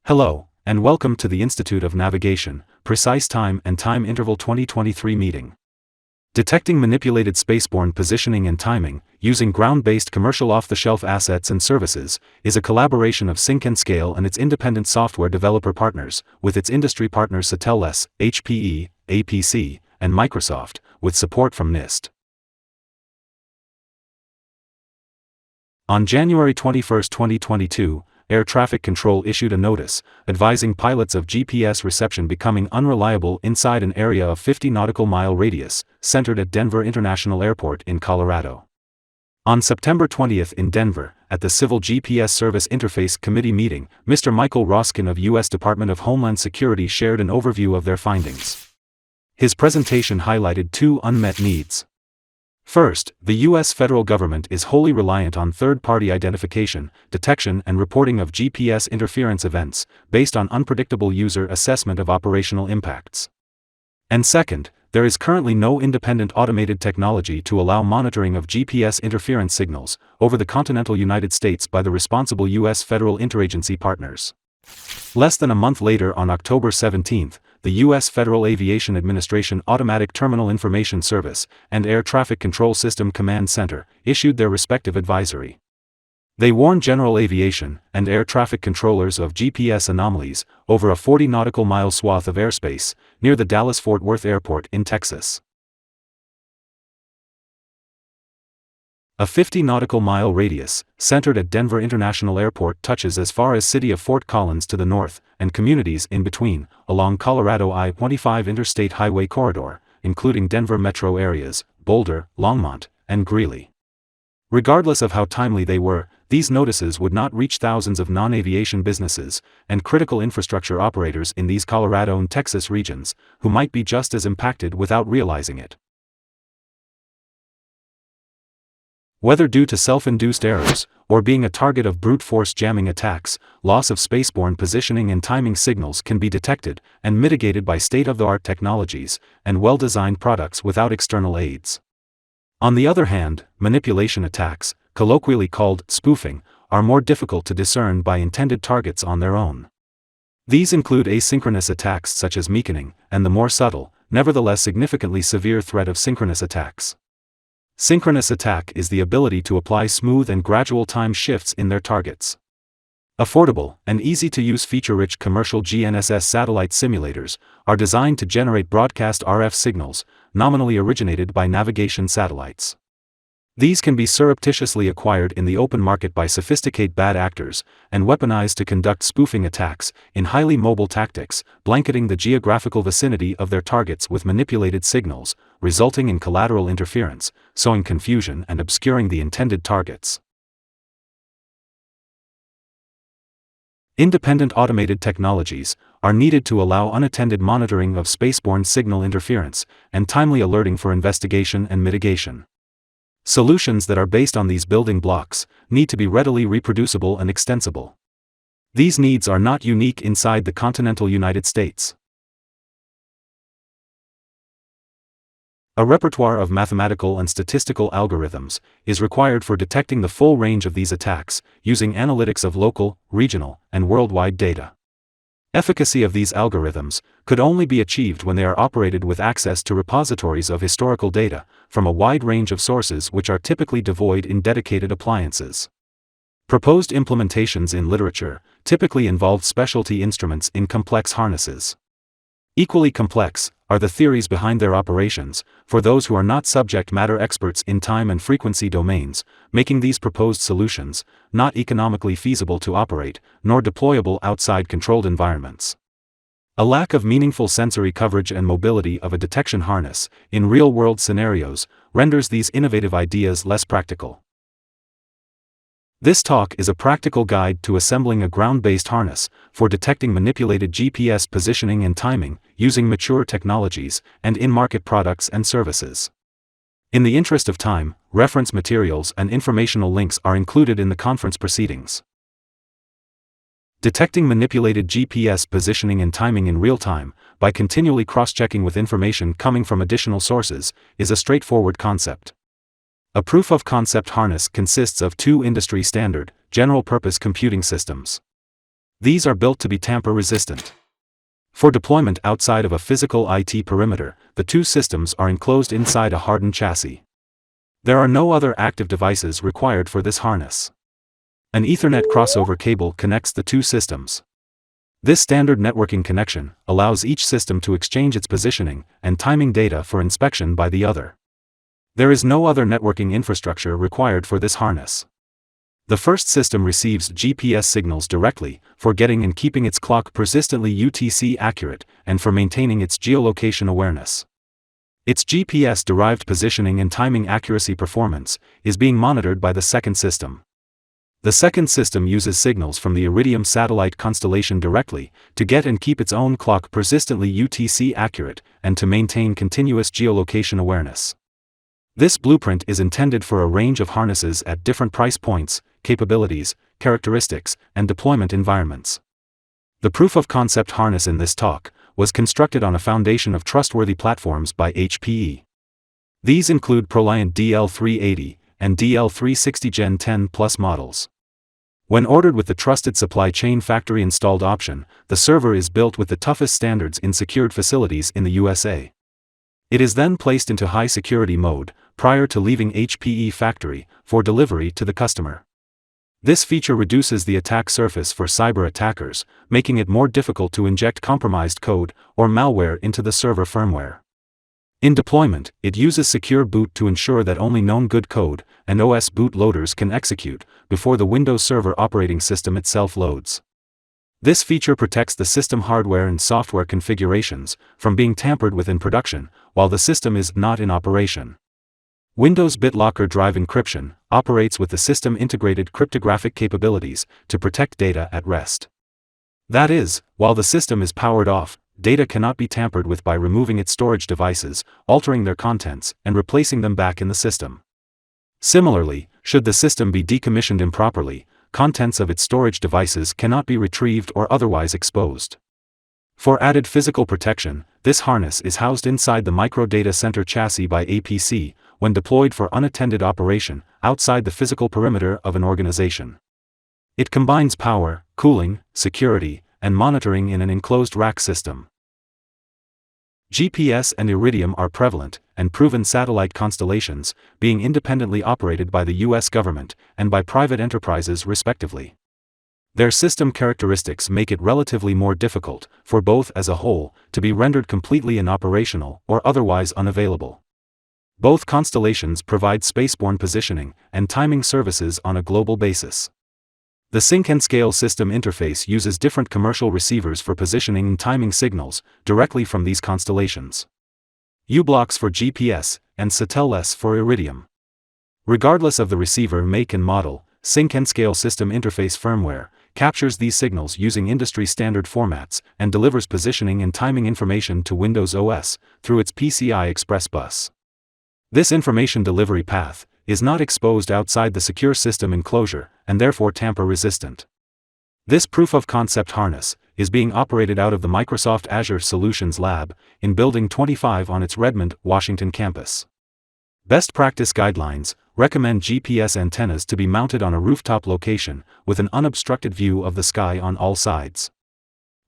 Hello, and welcome to the Institute of Navigation, Precise Time and Time Interval 2023 meeting. Detecting manipulated spaceborne positioning and timing, using ground-based commercial off-the-shelf assets and services, is a collaboration of Sync and Scale and its independent software developer partners, with its industry partners Satelles, HPE, APC, and Microsoft, with support from NIST. On January 21, 2022, Air Traffic Control issued a notice, advising pilots of GPS reception becoming unreliable inside an area of 50 nautical mile radius, centered at Denver International Airport in Colorado. On September 20 in Denver, at the Civil GPS Service Interface Committee meeting, Mr. Michael Roskin of U.S. Department of Homeland Security shared an overview of their findings. His presentation highlighted two unmet needs. First, the U.S. federal government is wholly reliant on third-party identification, detection and reporting of GPS interference events, based on unpredictable user assessment of operational impacts. And second, there is currently no independent automated technology to allow monitoring of GPS interference signals over the continental United States by the responsible U.S. federal interagency partners. Less than a month later, on October 17, the U.S. Federal Aviation Administration Automatic Terminal Information Service and Air Traffic Control System Command Center issued their respective advisory. They warned general aviation and air traffic controllers of GPS anomalies over a 40 nautical mile swath of airspace near the Dallas-Fort Worth Airport in Texas. A 50 nautical mile radius, centered at Denver International Airport, touches as far as city of Fort Collins to the north, and communities in between, along Colorado I-25 Interstate Highway Corridor, including Denver metro areas, Boulder, Longmont, and Greeley. Regardless of how timely they were, these notices would not reach thousands of non-aviation businesses and critical infrastructure operators in these Colorado and Texas regions, who might be just as impacted without realizing it. Whether due to self-induced errors, or being a target of brute force jamming attacks, loss of spaceborne positioning and timing signals can be detected and mitigated by state-of-the-art technologies and well-designed products without external aids. On the other hand, manipulation attacks, colloquially called spoofing, are more difficult to discern by intended targets on their own. These include asynchronous attacks such as meaconing, and the more subtle, nevertheless significantly severe threat of synchronous attacks. Synchronous attack is the ability to apply smooth and gradual time shifts in their targets. Affordable and easy-to-use feature-rich commercial GNSS satellite simulators are designed to generate broadcast RF signals, nominally originated by navigation satellites. These can be surreptitiously acquired in the open market by sophisticated bad actors and weaponized to conduct spoofing attacks in highly mobile tactics, blanketing the geographical vicinity of their targets with manipulated signals, resulting in collateral interference, sowing confusion and obscuring the intended targets. Independent automated technologies are needed to allow unattended monitoring of spaceborne signal interference and timely alerting for investigation and mitigation. Solutions that are based on these building blocks need to be readily reproducible and extensible. These needs are not unique inside the continental United States. A repertoire of mathematical and statistical algorithms is required for detecting the full range of these attacks, using analytics of local, regional, and worldwide data. Efficacy of these algorithms could only be achieved when they are operated with access to repositories of historical data from a wide range of sources which are typically devoid in dedicated appliances. Proposed implementations in literature typically involve specialty instruments in complex harnesses. Equally complex are the theories behind their operations for those who are not subject matter experts in time and frequency domains, making these proposed solutions not economically feasible to operate, nor deployable outside controlled environments. A lack of meaningful sensory coverage and mobility of a detection harness in real-world scenarios renders these innovative ideas less practical. This talk is a practical guide to assembling a ground-based harness for detecting manipulated GPS positioning and timing using mature technologies and in-market products and services. In the interest of time, reference materials and informational links are included in the conference proceedings. Detecting manipulated GPS positioning and timing in real time by continually cross-checking with information coming from additional sources is a straightforward concept. A proof-of-concept harness consists of two industry-standard, general-purpose computing systems. These are built to be tamper-resistant. For deployment outside of a physical IT perimeter, the two systems are enclosed inside a hardened chassis. There are no other active devices required for this harness. An Ethernet crossover cable connects the two systems. This standard networking connection allows each system to exchange its positioning and timing data for inspection by the other. There is no other networking infrastructure required for this harness. The first system receives GPS signals directly for getting and keeping its clock persistently UTC accurate and for maintaining its geolocation awareness. Its GPS-derived positioning and timing accuracy performance is being monitored by the second system. The second system uses signals from the Iridium satellite constellation directly to get and keep its own clock persistently UTC accurate and to maintain continuous geolocation awareness. This blueprint is intended for a range of harnesses at different price points, capabilities, characteristics, and deployment environments. The proof-of-concept harness in this talk was constructed on a foundation of trustworthy platforms by HPE. These include ProLiant DL380 and DL360 Gen 10 Plus models. When ordered with the trusted supply chain factory-installed option, the server is built with the toughest standards in secured facilities in the USA. It is then placed into high-security mode prior to leaving HPE factory for delivery to the customer. This feature reduces the attack surface for cyber attackers, making it more difficult to inject compromised code or malware into the server firmware. In deployment, it uses secure boot to ensure that only known good code and OS bootloaders can execute before the Windows Server operating system itself loads. This feature protects the system hardware and software configurations from being tampered with in production while the system is not in operation. Windows BitLocker Drive Encryption operates with the system-integrated cryptographic capabilities to protect data at rest. That is, while the system is powered off, data cannot be tampered with by removing its storage devices, altering their contents, and replacing them back in the system. Similarly, should the system be decommissioned improperly, contents of its storage devices cannot be retrieved or otherwise exposed. For added physical protection, this harness is housed inside the Micro Data Center chassis by APC when deployed for unattended operation outside the physical perimeter of an organization. It combines power, cooling, security, and monitoring in an enclosed rack system. GPS and Iridium are prevalent and proven satellite constellations, being independently operated by the U.S. government and by private enterprises respectively. Their system characteristics make it relatively more difficult for both as a whole to be rendered completely inoperational or otherwise unavailable. Both constellations provide spaceborne positioning and timing services on a global basis. The sync and scale system interface uses different commercial receivers for positioning and timing signals directly from these constellations. U-blocks for GPS and Satelles for Iridium. Regardless of the receiver make and model, sync and scale system interface firmware captures these signals using industry-standard formats and delivers positioning and timing information to Windows OS through its PCI Express bus. This information delivery path is not exposed outside the secure system enclosure and therefore tamper-resistant. This proof-of-concept harness is being operated out of the Microsoft Azure Solutions Lab in Building 25 on its Redmond, Washington campus. Best practice guidelines recommend GPS antennas to be mounted on a rooftop location with an unobstructed view of the sky on all sides.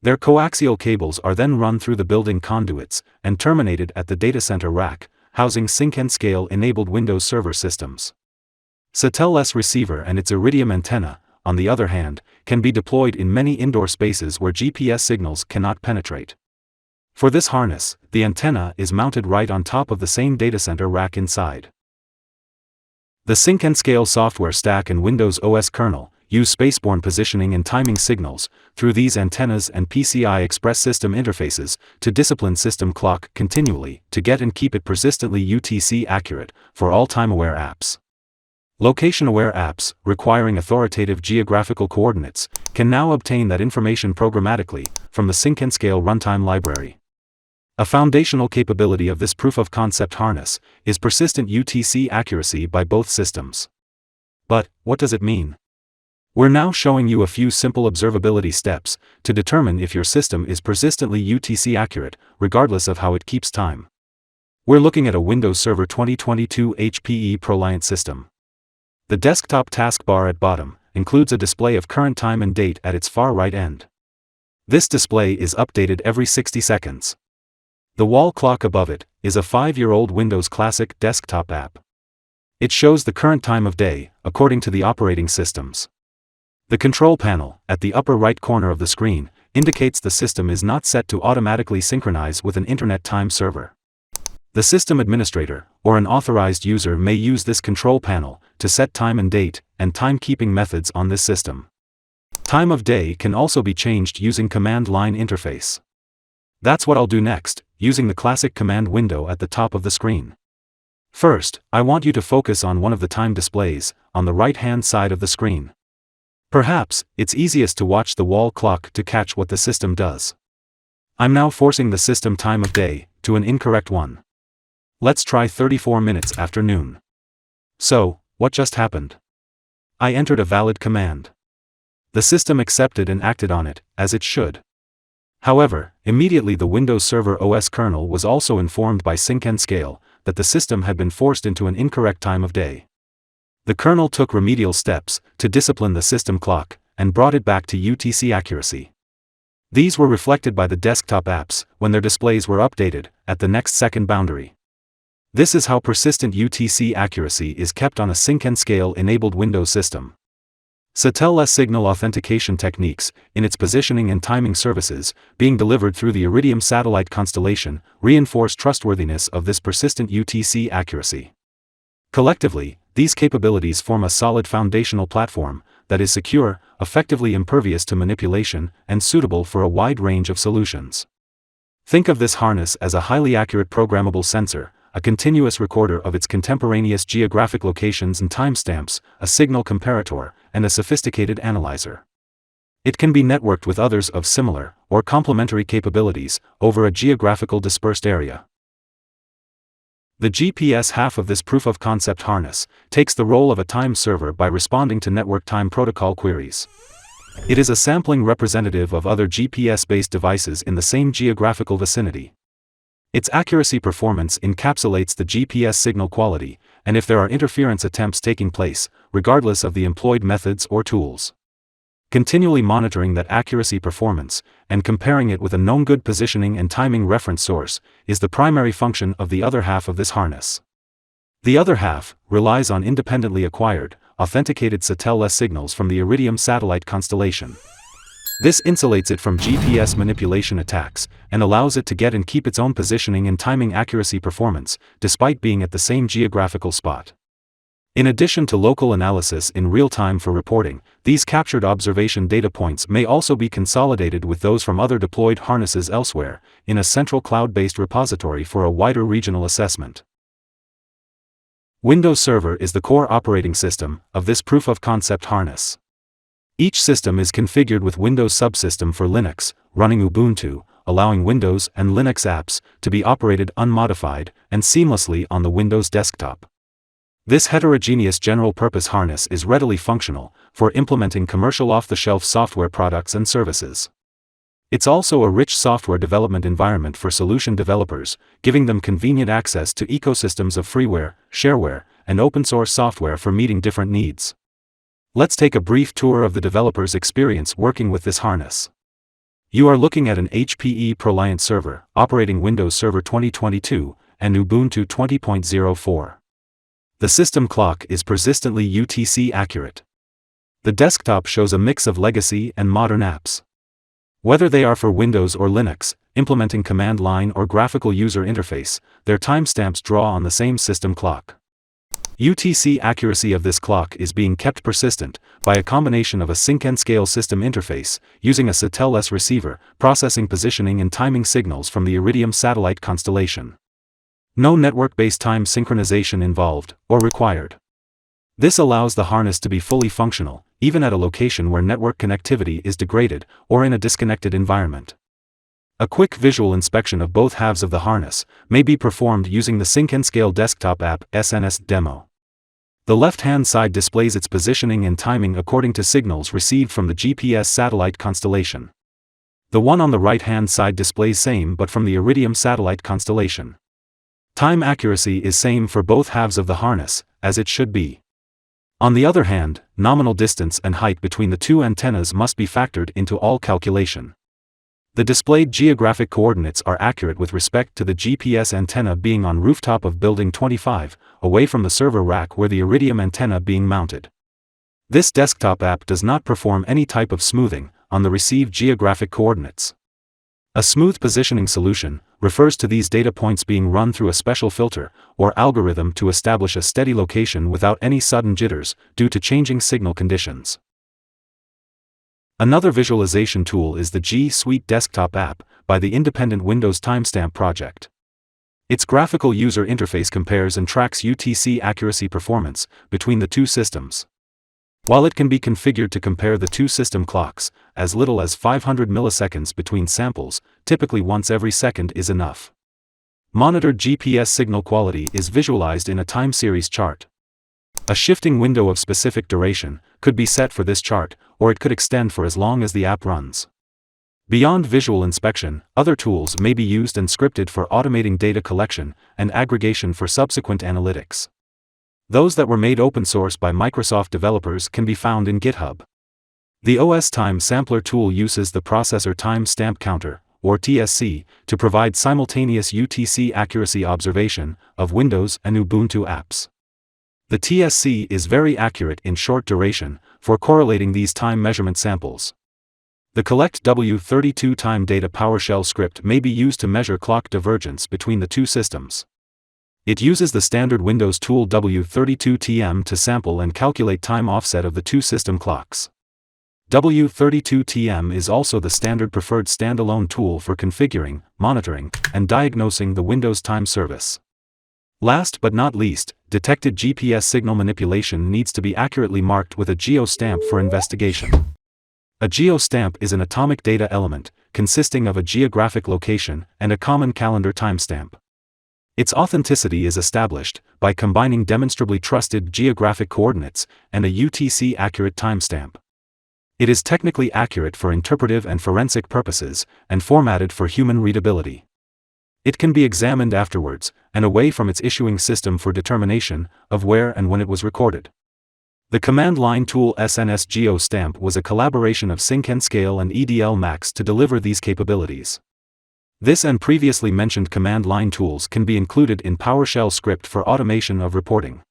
Their coaxial cables are then run through the building conduits and terminated at the data center rack, housing sync and scale-enabled Windows Server systems. Satelles receiver and its Iridium antenna, on the other hand, can be deployed in many indoor spaces where GPS signals cannot penetrate. For this harness, the antenna is mounted right on top of the same data center rack inside. The sync and scale software stack and Windows OS kernel use spaceborne positioning and timing signals through these antennas and PCI Express system interfaces to discipline system clock continually to get and keep it persistently UTC accurate for all time-aware apps. Location-aware apps, requiring authoritative geographical coordinates, can now obtain that information programmatically from the sync and scale runtime library. A foundational capability of this proof-of-concept harness is persistent UTC accuracy by both systems. But, what does it mean? We're now showing you a few simple observability steps to determine if your system is persistently UTC accurate, regardless of how it keeps time. We're looking at a Windows Server 2022 HPE ProLiant system. The desktop taskbar at bottom includes a display of current time and date at its far right end. This display is updated every 60 seconds. The wall clock above it is a 5-year-old Windows Classic desktop app. It shows the current time of day, according to the operating systems. The control panel, at the upper right corner of the screen, indicates the system is not set to automatically synchronize with an internet time server. The system administrator, or an authorized user, may use this control panel to set time and date, and timekeeping methods on this system. Time of day can also be changed using command line interface. That's what I'll do next, using the classic command window at the top of the screen. First, I want you to focus on one of the time displays, on the right-hand side of the screen. Perhaps, it's easiest to watch the wall clock to catch what the system does. I'm now forcing the system time of day to an incorrect one. Let's try 34 minutes after noon. So, what just happened? I entered a valid command. The system accepted and acted on it, as it should. However, immediately the Windows Server OS kernel was also informed by sync_scale that the system had been forced into an incorrect time of day. The kernel took remedial steps to discipline the system clock and brought it back to UTC accuracy. These were reflected by the desktop apps when their displays were updated at the next second boundary. This is how persistent UTC accuracy is kept on a sync_scale enabled Windows system. Satelles signal authentication techniques, in its positioning and timing services, being delivered through the Iridium satellite constellation, reinforce trustworthiness of this persistent UTC accuracy. Collectively, these capabilities form a solid foundational platform that is secure, effectively impervious to manipulation, and suitable for a wide range of solutions. Think of this harness as a highly accurate programmable sensor, a continuous recorder of its contemporaneous geographic locations and timestamps, a signal comparator, and a sophisticated analyzer. It can be networked with others of similar, or complementary capabilities, over a geographical dispersed area. The GPS half of this proof-of-concept harness takes the role of a time server by responding to network time protocol queries. It is a sampling representative of other GPS-based devices in the same geographical vicinity. Its accuracy performance encapsulates the GPS signal quality, and if there are interference attempts taking place, regardless of the employed methods or tools. Continually monitoring that accuracy performance, and comparing it with a known good positioning and timing reference source, is the primary function of the other half of this harness. The other half relies on independently acquired, authenticated Satelles signals from the Iridium satellite constellation. This insulates it from GPS manipulation attacks, and allows it to get and keep its own positioning and timing accuracy performance, despite being at the same geographical spot. In addition to local analysis in real time for reporting, these captured observation data points may also be consolidated with those from other deployed harnesses elsewhere, in a central cloud-based repository for a wider regional assessment. Windows Server is the core operating system of this proof-of-concept harness. Each system is configured with Windows Subsystem for Linux, running Ubuntu, allowing Windows and Linux apps to be operated unmodified and seamlessly on the Windows desktop. This heterogeneous general-purpose harness is readily functional for implementing commercial off-the-shelf software products and services. It's also a rich software development environment for solution developers, giving them convenient access to ecosystems of freeware, shareware, and open-source software for meeting different needs. Let's take a brief tour of the developer's experience working with this harness. You are looking at an HPE ProLiant server, operating Windows Server 2022 and Ubuntu 20.04. The system clock is persistently UTC accurate. The desktop shows a mix of legacy and modern apps. Whether they are for Windows or Linux, implementing command line or graphical user interface, their timestamps draw on the same system clock. UTC accuracy of this clock is being kept persistent by a combination of a sync_scale system interface, using a Satelles receiver, processing positioning and timing signals from the Iridium satellite constellation. No network-based time synchronization involved, or required. This allows the harness to be fully functional, even at a location where network connectivity is degraded, or in a disconnected environment. A quick visual inspection of both halves of the harness may be performed using the sync_scale desktop app SNS Demo. The left-hand side displays its positioning and timing according to signals received from the GPS satellite constellation. The one on the right-hand side displays same but from the Iridium satellite constellation. Time accuracy is same for both halves of the harness, as it should be. On the other hand, nominal distance and height between the two antennas must be factored into all calculation. The displayed geographic coordinates are accurate with respect to the GPS antenna being on rooftop of building 25, away from the server rack where the Iridium antenna being mounted. This desktop app does not perform any type of smoothing on the received geographic coordinates. A smooth positioning solution refers to these data points being run through a special filter or algorithm to establish a steady location without any sudden jitters due to changing signal conditions. Another visualization tool is the G Suite desktop app by the independent Windows Timestamp project. Its graphical user interface compares and tracks UTC accuracy performance between the two systems. While it can be configured to compare the two system clocks, as little as 500 milliseconds between samples, typically once every second is enough. Monitored GPS signal quality is visualized in a time series chart. A shifting window of specific duration could be set for this chart, or it could extend for as long as the app runs. Beyond visual inspection, other tools may be used and scripted for automating data collection and aggregation for subsequent analytics. Those that were made open source by Microsoft developers can be found in GitHub. The OS Time Sampler tool uses the Processor Time Stamp Counter, or TSC, to provide simultaneous UTC accuracy observation of Windows and Ubuntu apps. The TSC is very accurate in short duration for correlating these time measurement samples. The collect W32 time data PowerShell script may be used to measure clock divergence between the two systems. It uses the standard Windows tool W32TM to sample and calculate time offset of the two system clocks. W32TM is also the standard preferred standalone tool for configuring, monitoring, and diagnosing the Windows Time service. Last but not least, detected GPS signal manipulation needs to be accurately marked with a geostamp for investigation. A geostamp is an atomic data element, consisting of a geographic location and a common calendar timestamp. Its authenticity is established by combining demonstrably trusted geographic coordinates and a UTC-accurate timestamp. It is technically accurate for interpretive and forensic purposes, and formatted for human readability. It can be examined afterwards, and away from its issuing system for determination of where and when it was recorded. The command line tool SNS GeoStamp was a collaboration of SyncNScale and EDL Max to deliver these capabilities. This and previously mentioned command line tools can be included in PowerShell script for automation of reporting.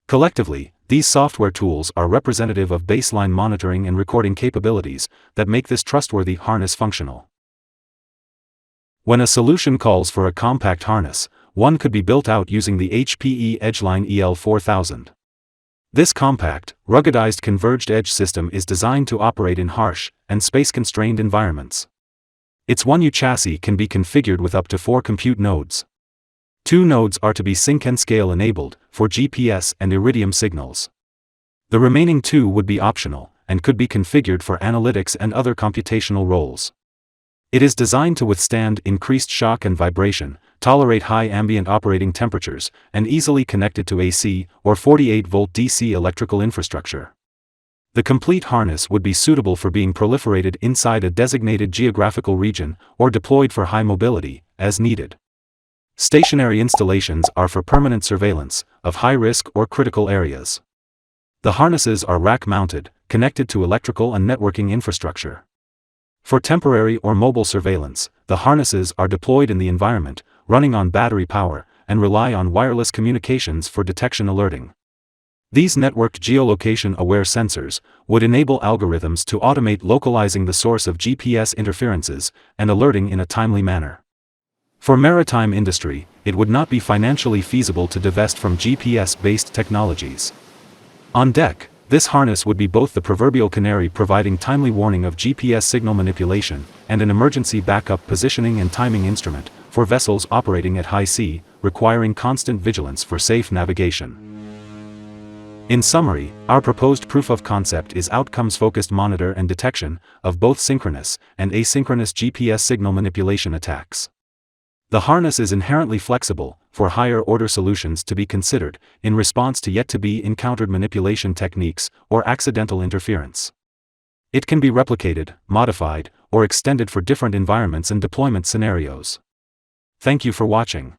Collectively, these software tools are representative of baseline monitoring and recording capabilities that make this trustworthy harness functional. When a solution calls for a compact harness, one could be built out using the HPE Edgeline EL4000. This compact, ruggedized converged edge system is designed to operate in harsh and space-constrained environments. Its 1U chassis can be configured with up to 4 compute nodes. 2 nodes are to be SyncNScale enabled for GPS and Iridium signals. The remaining 2 would be optional and could be configured for analytics and other computational roles. It is designed to withstand increased shock and vibration, tolerate high ambient operating temperatures, and easily connected to AC or 48-volt DC electrical infrastructure. The complete harness would be suitable for being proliferated inside a designated geographical region or deployed for high mobility, as needed. Stationary installations are for permanent surveillance of high-risk or critical areas. The harnesses are rack-mounted, connected to electrical and networking infrastructure. For temporary or mobile surveillance, the harnesses are deployed in the environment, running on battery power, and rely on wireless communications for detection alerting. These networked geolocation-aware sensors would enable algorithms to automate localizing the source of GPS interferences and alerting in a timely manner. For maritime industry, it would not be financially feasible to divest from GPS-based technologies. On deck, this harness would be both the proverbial canary providing timely warning of GPS signal manipulation and an emergency backup positioning and timing instrument for vessels operating at high sea, requiring constant vigilance for safe navigation. In summary, our proposed proof of concept is outcomes-focused monitor and detection of both synchronous and asynchronous GPS signal manipulation attacks. The harness is inherently flexible for higher-order solutions to be considered in response to yet-to-be-encountered manipulation techniques or accidental interference. It can be replicated, modified, or extended for different environments and deployment scenarios. Thank you for watching.